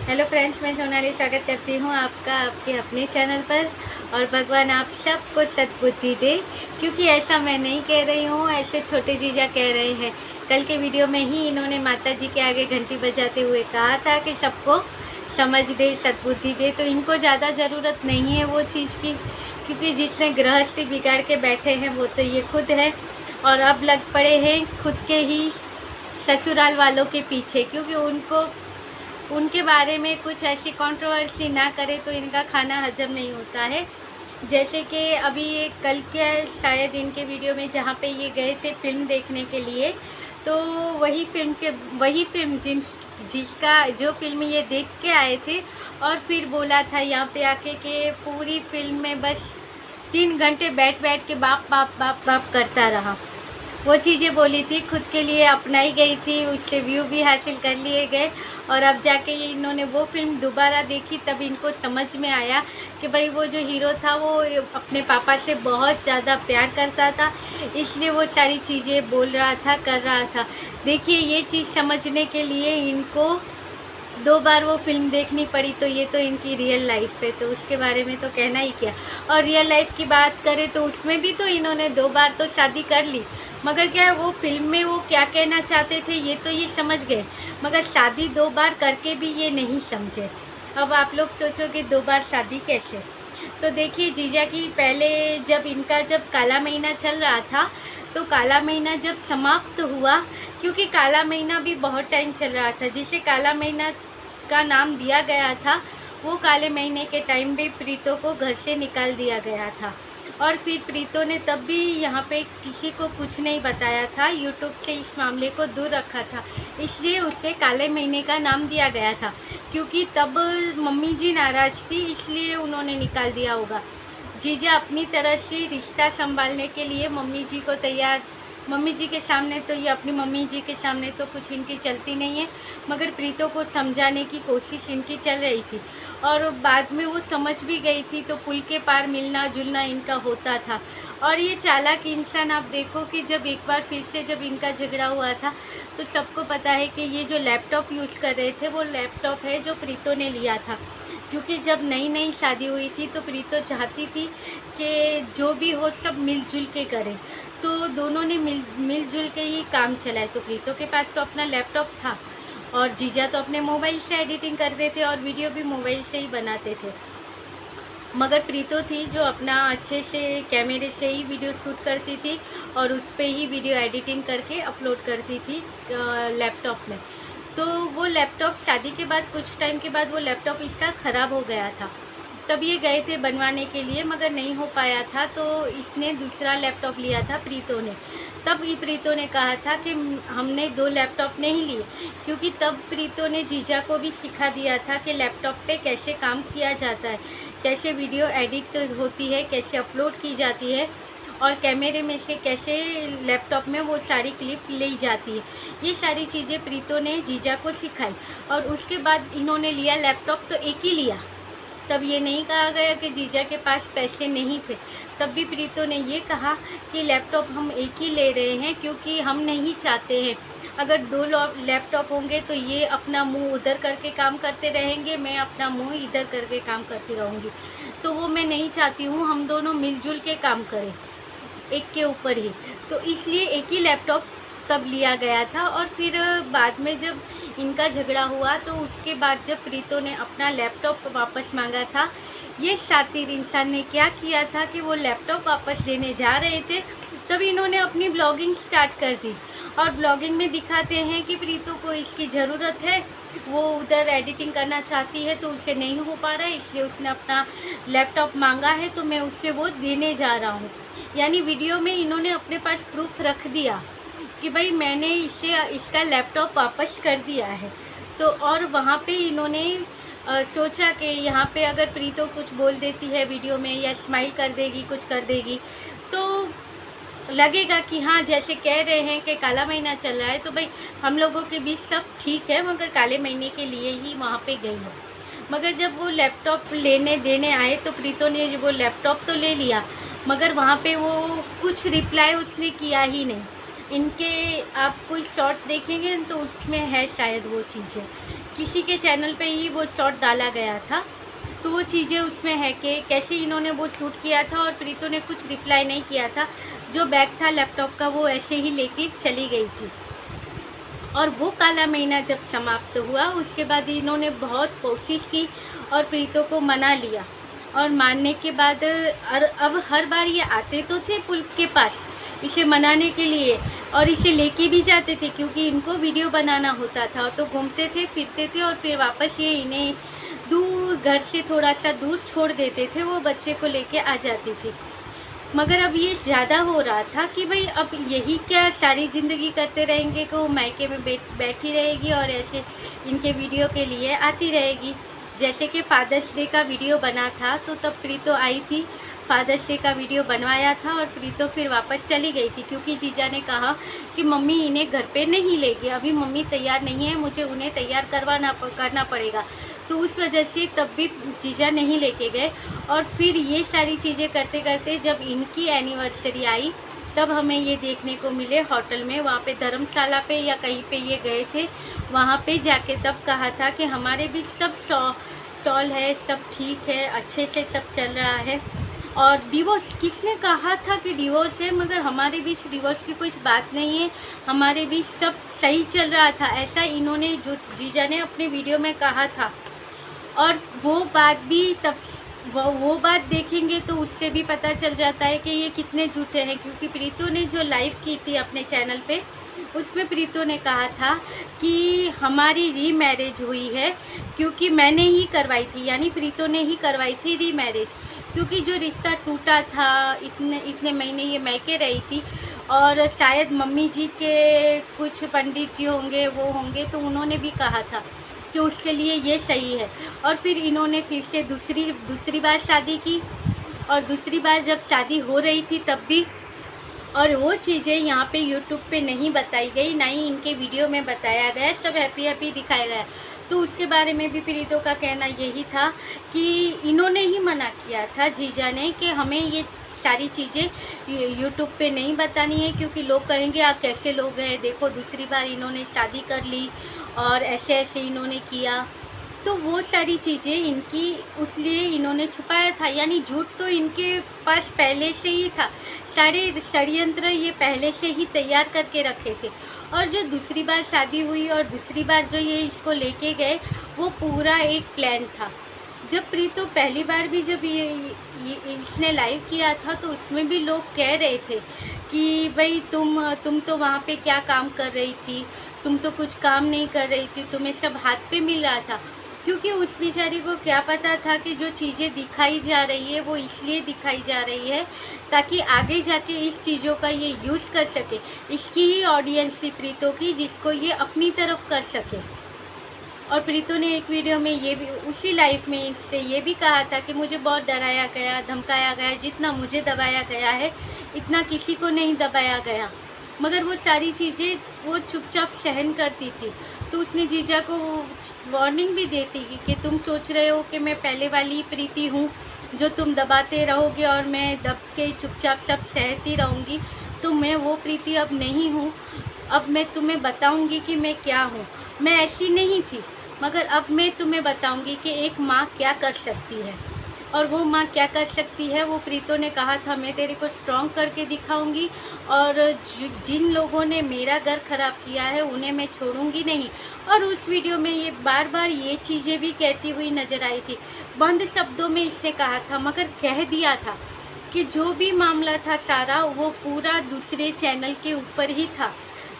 Hello friends, मैं सोनाली स्वागत करती हूँ आपका आपके अपने चैनल पर। और भगवान आप सबको सद्बुद्धि दे, क्योंकि ऐसा मैं नहीं कह रही हूँ, ऐसे छोटे जीजा कह रहे हैं। कल के वीडियो में ही इन्होंने माता जी के आगे घंटी बजाते हुए कहा था कि सबको समझ दे, सद्बुद्धि दे। तो इनको ज़्यादा ज़रूरत नहीं है वो चीज़ की, क्योंकि जिसने गृहस्थी बिगाड़ के बैठे हैं वो तो ये खुद है। और अब लग पड़े हैं खुद के ही ससुराल वालों के पीछे, क्योंकि उनके बारे में कुछ ऐसी कंट्रोवर्सी ना करे तो इनका खाना हजम नहीं होता है। जैसे कि अभी ये कल के शायद इनके वीडियो में जहाँ पे ये गए थे फिल्म देखने के लिए, तो वही फिल्म जिसका जो फिल्म ये देख के आए थे, और फिर बोला था यहाँ पे आके कि पूरी फिल्म में बस 3 घंटे बैठ बैठ के बाप बाप बाप बाप करता रहा। वो चीज़ें बोली थी, खुद के लिए अपनाई गई थी, उससे व्यू भी हासिल कर लिए गए। और अब जाके ये इन्होंने वो फिल्म दोबारा देखी, तब इनको समझ में आया कि भाई वो जो हीरो था वो अपने पापा से बहुत ज़्यादा प्यार करता था, इसलिए वो सारी चीज़ें बोल रहा था, कर रहा था। देखिए, ये चीज़ समझने के लिए इनको 2 बार वो फिल्म देखनी पड़ी, तो ये तो इनकी रियल लाइफ है, तो उसके बारे में तो कहना ही क्या। और रियल लाइफ की बात करें तो उसमें भी तो इन्होंने 2 बार तो शादी कर ली, मगर क्या वो फिल्म में वो क्या कहना चाहते थे ये तो ये समझ गए, मगर शादी 2 बार करके भी ये नहीं समझे। अब आप लोग सोचोगे 2 बार शादी कैसे। तो देखिए, जीजा की पहले जब काला महीना चल रहा था, तो काला महीना जब समाप्त हुआ, क्योंकि काला महीना भी बहुत टाइम चल रहा था, जिसे काला महीना का नाम दिया गया था, वो काले महीने के टाइम भी प्रीतों को घर से निकाल दिया गया था। और फिर प्रीतों ने तब भी यहाँ पे किसी को कुछ नहीं बताया था, यूट्यूब से इस मामले को दूर रखा था, इसलिए उसे काले महीने का नाम दिया गया था। क्योंकि तब मम्मी जी नाराज़ थी, इसलिए उन्होंने निकाल दिया होगा। जीजा अपनी तरह से रिश्ता संभालने के लिए मम्मी जी के सामने तो ये अपनी मम्मी जी के सामने तो कुछ इनकी चलती नहीं है, मगर प्रीतों को समझाने की कोशिश इनकी चल रही थी। और बाद में वो समझ भी गई थी, तो पुल के पार मिलना जुलना इनका होता था। और ये चालाक इंसान, आप देखो कि जब एक बार फिर से जब इनका झगड़ा हुआ था, तो सबको पता है कि ये जो लैपटॉप यूज़ कर रहे थे वो लैपटॉप है जो प्रीतों ने लिया था। क्योंकि जब नई नई शादी हुई थी तो प्रीतो चाहती थी कि जो भी हो सब मिलजुल के करें, तो दोनों ने मिलजुल के ही काम चलाए। तो प्रीतो के पास तो अपना लैपटॉप था, और जीजा तो अपने मोबाइल से एडिटिंग करते थे और वीडियो भी मोबाइल से ही बनाते थे। मगर प्रीतो थी जो अपना अच्छे से कैमरे से ही वीडियो शूट करती थी और उस पर ही वीडियो एडिटिंग करके अपलोड करती थी लैपटॉप में। तो वो लैपटॉप शादी के बाद कुछ टाइम के बाद वो लैपटॉप इसका ख़राब हो गया था। तब ये गए थे बनवाने के लिए, मगर नहीं हो पाया था, तो इसने दूसरा लैपटॉप लिया था प्रीतो ने। तब ही प्रीतो ने कहा था कि हमने 2 लैपटॉप नहीं लिए, क्योंकि तब प्रीतो ने जीजा को भी सिखा दिया था कि लैपटॉप पे कैसे काम किया जाता है, कैसे वीडियो एडिट होती है, कैसे अपलोड की जाती है, और कैमरे में से कैसे लैपटॉप में वो सारी क्लिप ली जाती है। ये सारी चीज़ें प्रीतो ने जीजा को सिखाई। और उसके बाद इन्होंने लिया लैपटॉप, तो एक ही लिया। तब ये नहीं कहा गया कि जीजा के पास पैसे नहीं थे। तब भी प्रीतो ने ये कहा कि लैपटॉप हम एक ही ले रहे हैं, क्योंकि हम नहीं चाहते हैं अगर 2 लैपटॉप होंगे तो ये अपना मुंह उधर करके काम करते रहेंगे, मैं अपना मुंह इधर करके काम करती रहूँगी। तो वो मैं नहीं चाहती हूँ, हम दोनों मिलजुल के काम करें एक के ऊपर ही। तो इसलिए एक ही लैपटॉप तब लिया गया था। और फिर बाद में जब इनका झगड़ा हुआ, तो उसके बाद जब प्रीतो ने अपना लैपटॉप वापस मांगा था, ये शातिर इंसान ने क्या किया था कि वो लैपटॉप वापस लेने जा रहे थे, तब इन्होंने अपनी ब्लॉगिंग स्टार्ट कर दी। और ब्लॉगिंग में दिखाते हैं कि प्रीतो को इसकी ज़रूरत है, वो उधर एडिटिंग करना चाहती है तो उसे नहीं हो पा रहा है, इसलिए उसने अपना लैपटॉप मांगा है, तो मैं उससे वो देने जा रहा हूँ। यानी वीडियो में इन्होंने अपने पास प्रूफ रख दिया कि भाई मैंने इसका लैपटॉप वापस कर दिया है। तो और वहाँ पे इन्होंने सोचा कि यहाँ पे अगर प्रीतो कुछ बोल देती है वीडियो में, या स्माइल कर देगी, कुछ कर देगी, तो लगेगा कि हाँ, जैसे कह रहे हैं कि काला महीना चल रहा है, तो भाई हम लोगों के बीच सब ठीक है, मगर काले महीने के लिए ही वहाँ पे गई है। मगर जब वो लैपटॉप लेने देने आए, तो प्रीतो ने वो लैपटॉप तो ले लिया, मगर वहाँ पे वो कुछ रिप्लाई उसने किया ही नहीं। इनके आप कोई शॉर्ट देखेंगे तो उसमें है शायद वो चीज़ें किसी के चैनल पे ही वो शॉर्ट डाला गया था, तो वो चीज़ें उसमें है कि कैसे इन्होंने वो शूट किया था और प्रीतो ने कुछ रिप्लाई नहीं किया था। जो बैग था लैपटॉप का वो ऐसे ही लेके चली गई थी। और वो काला महीना जब समाप्त हुआ उसके बाद इन्होंने बहुत कोशिश की और प्रीतो को मना लिया, और मानने के बाद अब हर बार ये आते तो थे पुल के पास इसे मनाने के लिए, और इसे लेके भी जाते थे क्योंकि इनको वीडियो बनाना होता था। तो घूमते थे फिरते थे और फिर वापस ये इन्हें दूर घर से थोड़ा सा दूर छोड़ देते थे, वो बच्चे को लेके आ जाती थी। मगर अब ये ज़्यादा हो रहा था कि भाई अब यही क्या सारी ज़िंदगी करते रहेंगे कि वो मायके में बैठी रहेगी और ऐसे इनके वीडियो के लिए आती रहेगी। जैसे कि फादर्स डे का वीडियो बना था तो तब प्रीतो आई थी, फादर्स डे का वीडियो बनवाया था और प्रीतो फिर वापस चली गई थी क्योंकि जीजा ने कहा कि मम्मी इन्हें घर पे नहीं लेगी, अभी मम्मी तैयार नहीं है, मुझे उन्हें तैयार करना पड़ेगा। तो उस वजह से तब भी जीजा नहीं लेके गए। और फिर ये सारी चीज़ें करते करते जब इनकी एनिवर्सरी आई तब हमें ये देखने को मिले होटल में, वहाँ पे धर्मशाला पे या कहीं पे ये गए थे, वहाँ पे जाके तब कहा था कि हमारे भी सब सॉल है, सब ठीक है, अच्छे से सब चल रहा है। और डिवोर्स किसने कहा था कि डिवोर्स है, मगर हमारे बीच डिवोर्स की कुछ बात नहीं है, हमारे बीच सब सही चल रहा था, ऐसा इन्होंने जो जीजा ने अपने वीडियो में कहा था। और वो बात भी तब वो बात देखेंगे तो उससे भी पता चल जाता है कि ये कितने झूठे हैं, क्योंकि प्रीतो ने जो लाइव की थी अपने चैनल पे उसमें प्रीतो ने कहा था कि हमारी रीमैरिज हुई है क्योंकि मैंने ही करवाई थी, यानी प्रीतो ने ही करवाई थी रीमैरिज, क्योंकि जो रिश्ता टूटा था इतने महीने ये मैके रही थी और शायद मम्मी जी के कुछ पंडित जी होंगे वो होंगे तो उन्होंने भी कहा था कि उसके लिए ये सही है। और फिर इन्होंने फिर से दूसरी बार शादी की, और दूसरी बार जब शादी हो रही थी तब भी, और वो चीज़ें यहाँ पे यूट्यूब पे नहीं बताई गई, ना ही इनके वीडियो में बताया गया, सब हैप्पी हैप्पी दिखाया गया। तो उसके बारे में भी प्रीतो का कहना यही था कि इन्होंने ही मना किया था जीजा ने कि हमें ये सारी चीज़ें यूट्यूब पे नहीं बतानी है क्योंकि लोग कहेंगे आप कैसे लोग हैं, देखो दूसरी बार इन्होंने शादी कर ली और ऐसे ऐसे इन्होंने किया। तो वो सारी चीज़ें इनकी उसलिए इन्होंने छुपाया था, यानी झूठ तो इनके पास पहले से ही था, सारे षड्यंत्र ये पहले से ही तैयार करके रखे थे। और जो दूसरी बार शादी हुई और दूसरी बार जो ये इसको लेके गए वो पूरा एक प्लान था। जब प्रीतो पहली बार भी जब ये इसने लाइव किया था तो उसमें भी लोग कह रहे थे कि भाई तुम तो वहाँ पे क्या काम कर रही थी, तुम तो कुछ काम नहीं कर रही थी, तुम्हें सब हाथ पे मिल रहा था। क्योंकि उस बेचारी को क्या पता था कि जो चीज़ें दिखाई जा रही है वो इसलिए दिखाई जा रही है ताकि आगे जाके इस चीज़ों का ये यूज़ कर सके, इसकी ही ऑडियंस थी प्रीतो की जिसको ये अपनी तरफ कर सके। और प्रीतो ने एक वीडियो में ये भी उसी लाइफ में इससे ये भी कहा था कि मुझे बहुत डराया गया, धमकाया गया, जितना मुझे दबाया गया है इतना किसी को नहीं दबाया गया। मगर वो सारी चीज़ें वो चुपचाप सहन करती थी। तो उसने जीजा को वार्निंग भी देती कि तुम सोच रहे हो कि मैं पहले वाली प्रीति हूँ जो तुम दबाते रहोगे और मैं दब के चुपचाप सब सहती रहूँगी, तो मैं वो प्रीति अब नहीं हूँ। अब मैं तुम्हें बताऊँगी कि मैं क्या हूँ। मैं ऐसी नहीं थी, मगर अब मैं तुम्हें बताऊँगी कि एक माँ क्या कर सकती है। और वो माँ क्या कर सकती है वो प्रीतो ने कहा था, मैं तेरे को स्ट्रॉन्ग करके दिखाऊंगी और जिन लोगों ने मेरा घर ख़राब किया है उन्हें मैं छोड़ूंगी नहीं। और उस वीडियो में ये बार बार ये चीज़ें भी कहती हुई नज़र आई थी, बंद शब्दों में इसने कहा था मगर कह दिया था कि जो भी मामला था सारा वो पूरा दूसरे चैनल के ऊपर ही था।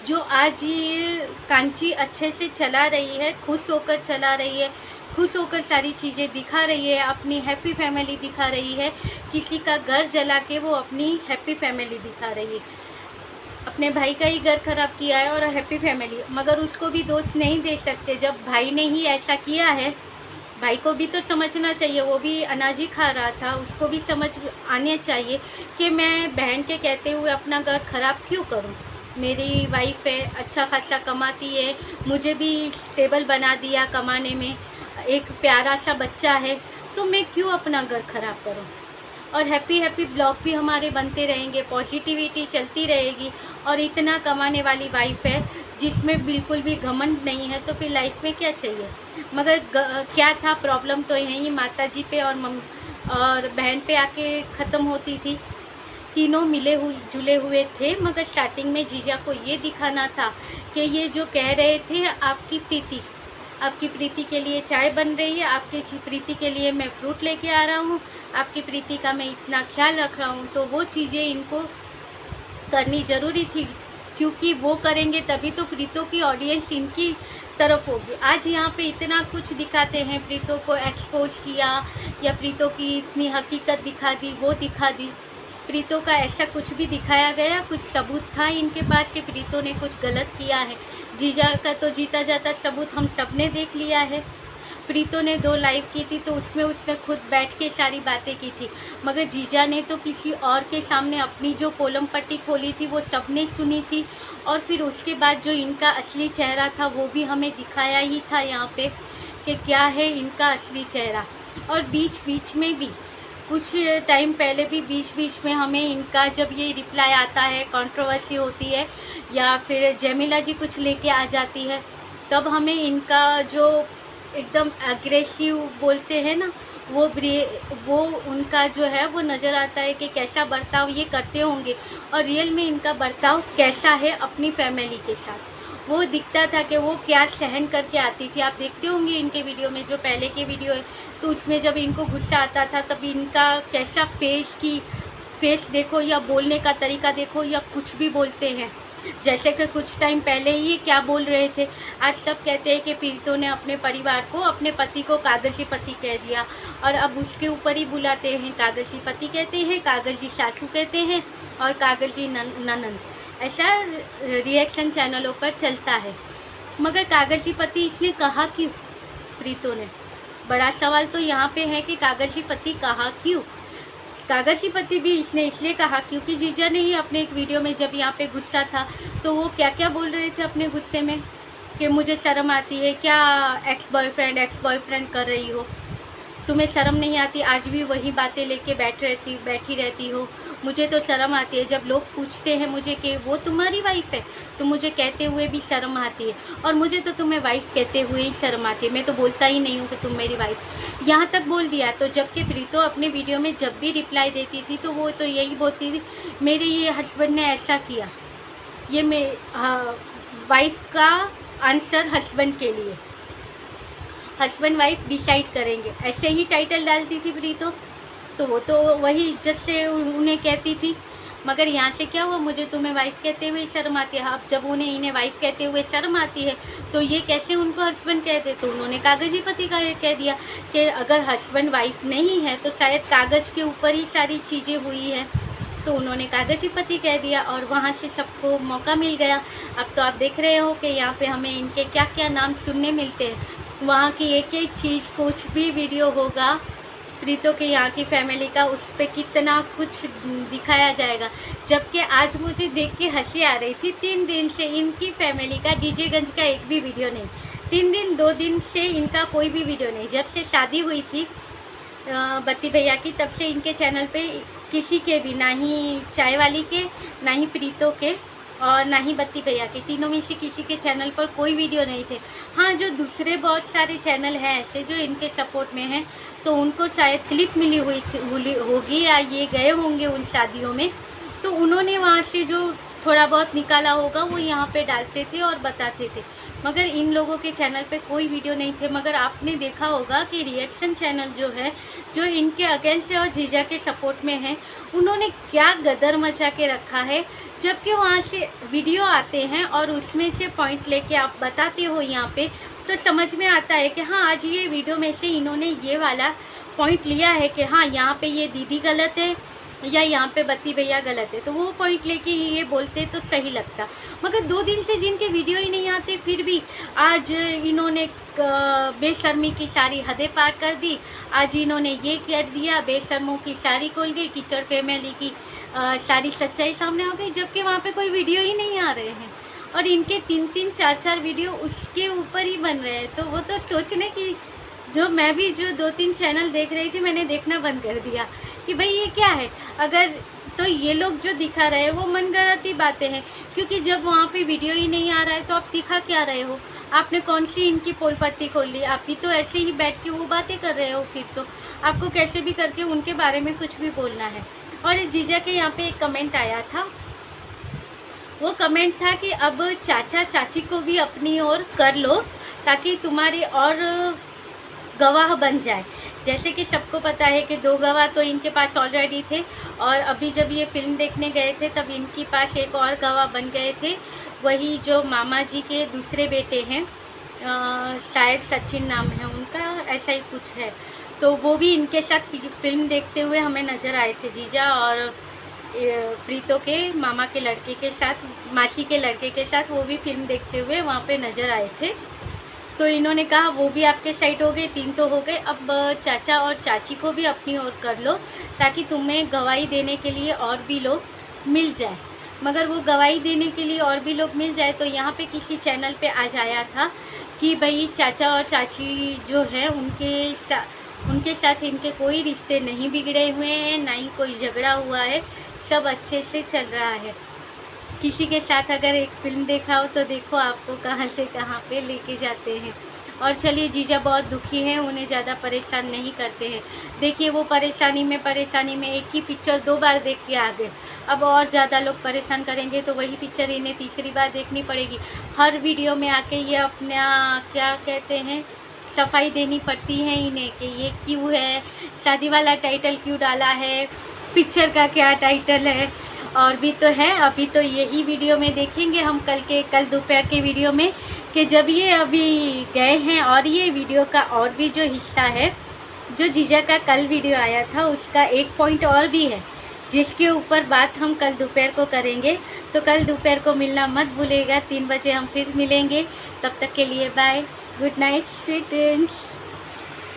जो आज ये कांची अच्छे से चला रही है, खुश होकर चला रही है, खुश होकर सारी चीज़ें दिखा रही है, अपनी हैप्पी फैमिली दिखा रही है, किसी का घर जला के वो अपनी हैप्पी फैमिली दिखा रही है। अपने भाई का ही घर ख़राब किया है और हैप्पी फैमिली, मगर उसको भी दोष नहीं दे सकते जब भाई ने ही ऐसा किया है। भाई को भी तो समझना चाहिए, वो भी अनाज ही खा रहा था, उसको भी समझ आने चाहिए कि मैं बहन के कहते हुए अपना घर ख़राब क्यों करूं। मेरी वाइफ है, अच्छा खासा कमाती है, मुझे भी स्टेबल बना दिया कमाने में, एक प्यारा सा बच्चा है, तो मैं क्यों अपना घर ख़राब करूं। और हैप्पी हैप्पी ब्लॉग भी हमारे बनते रहेंगे, पॉजिटिविटी चलती रहेगी। और इतना कमाने वाली वाइफ है जिसमें बिल्कुल भी घमंड नहीं है, तो फिर लाइफ में क्या चाहिए। मगर क्या था प्रॉब्लम, तो यही माता जी पे और बहन पे आके ख़त्म होती थी। तीनों मिले जुले हुए थे, मगर स्टार्टिंग में जीजा को ये दिखाना था कि ये जो कह रहे थे आपकी प्रीति के लिए चाय बन रही है, आपकी प्रीति के लिए मैं फ्रूट लेके आ रहा हूँ, आपकी प्रीति का मैं इतना ख्याल रख रहा हूँ, तो वो चीज़ें इनको करनी ज़रूरी थी, क्योंकि वो करेंगे तभी तो प्रीतों की ऑडियंस इनकी तरफ होगी। आज यहाँ पे इतना कुछ दिखाते हैं, प्रीतों को एक्सपोज किया या प्रीतों की इतनी हकीकत दिखा दी, वो दिखा दी। प्रीतों का ऐसा कुछ भी दिखाया गया, कुछ सबूत था इनके पास कि प्रीतों ने कुछ गलत किया है। जीजा का तो जीता जाता सबूत हम सब ने देख लिया है। प्रीतों ने 2 लाइव की थी, तो उसमें उसने खुद बैठ के सारी बातें की थी, मगर जीजा ने तो किसी और के सामने अपनी जो पोलम पट्टी खोली थी वो सब ने सुनी थी। और फिर उसके बाद जो इनका असली चेहरा था वो भी हमें दिखाया ही था यहाँ पे कि क्या है इनका असली चेहरा। और बीच बीच में भी कुछ टाइम पहले भी बीच बीच में हमें इनका जब ये रिप्लाई आता है, कंट्रोवर्सी होती है या फिर जमीला जी कुछ लेके आ जाती है, तब हमें इनका जो एकदम एग्रेसिव बोलते हैं ना, वो उनका जो है वो नज़र आता है कि कैसा बर्ताव ये करते होंगे और रियल में इनका बर्ताव कैसा है अपनी फैमिली के साथ। वो दिखता था कि वो क्या सहन करके आती थी। आप देखते होंगे इनके वीडियो में, जो पहले के वीडियो है, तो उसमें जब इनको गुस्सा आता था तब इनका कैसा फेस देखो या बोलने का तरीका देखो या कुछ भी बोलते हैं। जैसे कि कुछ टाइम पहले ही क्या बोल रहे थे, आज सब कहते हैं कि प्रीतों ने अपने परिवार को, अपने पति को कागजी पति कह दिया, और अब उसके ऊपर ही बुलाते हैं, कागजी पति कहते हैं, कागजी सासू कहते हैं और कागजी ननंद। ऐसा रिएक्शन चैनलों पर चलता है। मगर कागजी पति इसने कहा क्यों प्रीतों ने? बड़ा सवाल तो यहाँ पे है कि कागजी पति कहा क्यों। कागजी पति भी इसने इसलिए कहा क्योंकि जीजा ने ही अपने एक वीडियो में, जब यहाँ पे गुस्सा था, तो वो क्या क्या बोल रहे थे अपने गुस्से में कि मुझे शर्म आती है क्या, एक्स बॉयफ्रेंड कर रही हो, तुम्हें शर्म नहीं आती, आज भी वही बातें लेके बैठी रहती हो, मुझे तो शर्म आती है। जब लोग पूछते हैं मुझे कि वो तुम्हारी वाइफ है, तो मुझे कहते हुए भी शर्म आती है, और मुझे तो तुम्हें वाइफ कहते हुए ही शर्म आती है, मैं तो बोलता ही नहीं हूँ कि तुम मेरी वाइफ। यहाँ तक बोल दिया। तो जबकि प्रीतो अपने वीडियो में जब भी रिप्लाई देती थी तो वो तो यही बोलती थी, मेरे ये हस्बैंड ने ऐसा किया, ये वाइफ का आंसर हस्बैंड के लिए, हस्बैंड वाइफ डिसाइड करेंगे, ऐसे ही टाइटल डालती थी प्रीतो। तो वो तो वही इज्जत से उन्हें कहती थी। मगर यहाँ से क्या हुआ, मुझे तुम्हें वाइफ कहते हुए शर्म आती है। अब जब इन्हें वाइफ कहते हुए शर्म आती है तो ये कैसे उनको हस्बैंड कहते, तो उन्होंने कागजी पति का कह दिया कि अगर हस्बैंड वाइफ नहीं है तो शायद कागज़ के ऊपर ही सारी चीज़ें हुई हैं, तो उन्होंने कागजी पति कह दिया और वहाँ से सबको मौका मिल गया। अब तो आप देख रहे हो कि यहाँ पे हमें इनके क्या क्या नाम सुनने मिलते हैं, वहाँ की एक एक चीज़, कुछ भी वीडियो होगा प्रीतों के यहाँ की फैमिली का, उस पर कितना कुछ दिखाया जाएगा। जबकि आज मुझे देख के हंसी आ रही थी, 3 दिन से इनकी फैमिली का डीजेगंज का एक भी वीडियो नहीं, 2 दिन से इनका कोई भी वीडियो नहीं। जब से शादी हुई थी बत्ती भैया की, तब से इनके चैनल पे किसी के भी, ना ही चाय वाली के, ना ही प्रीतों के और ना ही बत्ती भैया के, तीनों में से किसी के चैनल पर कोई वीडियो नहीं थे। हाँ, जो दूसरे बहुत सारे चैनल हैं ऐसे जो इनके सपोर्ट में हैं, तो उनको शायद क्लिप मिली होगी या ये गए होंगे उन शादियों में, तो उन्होंने वहाँ से जो थोड़ा बहुत निकाला होगा वो यहाँ पे डालते थे और बताते थे। मगर इन लोगों के चैनल पे कोई वीडियो नहीं थे। मगर आपने देखा होगा कि रिएक्शन चैनल जो है, जो इनके अगेंस्ट है और जीजा के सपोर्ट में है, उन्होंने क्या गदर मचा के रखा है। जबकि वहाँ से वीडियो आते हैं और उसमें से पॉइंट लेके आप बताते हो यहाँ पे, तो समझ में आता है कि हाँ, आज ये वीडियो में से इन्होंने ये वाला पॉइंट लिया है कि हाँ, यहाँ पे ये दीदी गलत है या यहाँ पे बत्ती भैया गलत है, तो वो पॉइंट लेके ये बोलते तो सही लगता। मगर 2 दिन से जिनके वीडियो ही नहीं आते, फिर भी आज इन्होंने बेशर्मी की सारी हदें पार कर दी। आज इन्होंने ये कर दिया, बेशर्मों की सारी खोल गई, कीचड़ फैमिली की सारी सच्चाई सामने आ गई। जबकि वहाँ पे कोई वीडियो ही नहीं आ रहे हैं और इनके 3-3, 4-4 वीडियो उसके ऊपर ही बन रहे हैं। तो वो तो सोचने की, जो मैं भी जो 2-3 चैनल देख रही थी, मैंने देखना बंद कर दिया कि भाई ये क्या है। अगर तो ये लोग जो दिखा रहे हैं वो मनगढ़ंत बातें हैं, क्योंकि जब वहाँ पे वीडियो ही नहीं आ रहा है तो आप दिखा क्या रहे हो। आपने कौन सी इनकी पोल पत्ती खोल ली, आप भी तो ऐसे ही बैठ के वो बातें कर रहे हो। फिर तो आपको कैसे भी करके उनके बारे में कुछ भी बोलना है। और जीजा के यहाँ पे एक कमेंट आया था, वो कमेंट था कि अब चाचा चाची को भी अपनी ओर कर लो ताकि तुम्हारे और गवाह बन जाए। जैसे कि सबको पता है कि 2 गवाह तो इनके पास ऑलरेडी थे, और अभी जब ये फिल्म देखने गए थे तब इनके पास एक और गवाह बन गए थे, वही जो मामा जी के दूसरे बेटे हैं, शायद सचिन नाम है उनका, ऐसा ही कुछ है। तो वो भी इनके साथ फिल्म देखते हुए हमें नज़र आए थे, जीजा और प्रीतो के मामा के लड़के के साथ, मासी के लड़के के साथ वो भी फिल्म देखते हुए वहाँ पे नज़र आए थे। तो इन्होंने कहा वो भी आपके साइड हो गए, 3 तो हो गए, अब चाचा और चाची को भी अपनी ओर कर लो ताकि तुम्हें गवाही देने के लिए और भी लोग मिल जाए। मगर वो गवाही देने के लिए और भी लोग मिल जाए तो यहाँ पे किसी चैनल पे आज आया था कि भाई चाचा और चाची जो है उनके साथ इनके कोई रिश्ते नहीं बिगड़े हुए हैं, ना ही कोई झगड़ा हुआ है, सब अच्छे से चल रहा है। किसी के साथ अगर एक फिल्म देखा हो तो देखो आपको कहाँ से कहाँ पे लेके जाते हैं। और चलिए, जीजा बहुत दुखी हैं, उन्हें ज़्यादा परेशान नहीं करते हैं। देखिए वो परेशानी में एक ही पिक्चर 2 बार देख के आ गए, अब और ज़्यादा लोग परेशान करेंगे तो वही पिक्चर इन्हें तीसरी बार देखनी पड़ेगी। हर वीडियो में आके ये अपना क्या कहते हैं सफाई देनी पड़ती है इन्हें कि ये क्यों है, शादी वाला टाइटल क्यों डाला है, पिक्चर का क्या टाइटल है, और भी तो है। अभी तो यही वीडियो में देखेंगे हम कल दोपहर के वीडियो में कि जब ये अभी गए हैं। और ये वीडियो का और भी जो हिस्सा है, जो जीजा का कल वीडियो आया था उसका एक पॉइंट और भी है जिसके ऊपर बात हम कल दोपहर को करेंगे। तो कल दोपहर को मिलना मत भूलेगा, 3 बजे हम फिर मिलेंगे। तब तक के लिए bye, good night sweet dreams.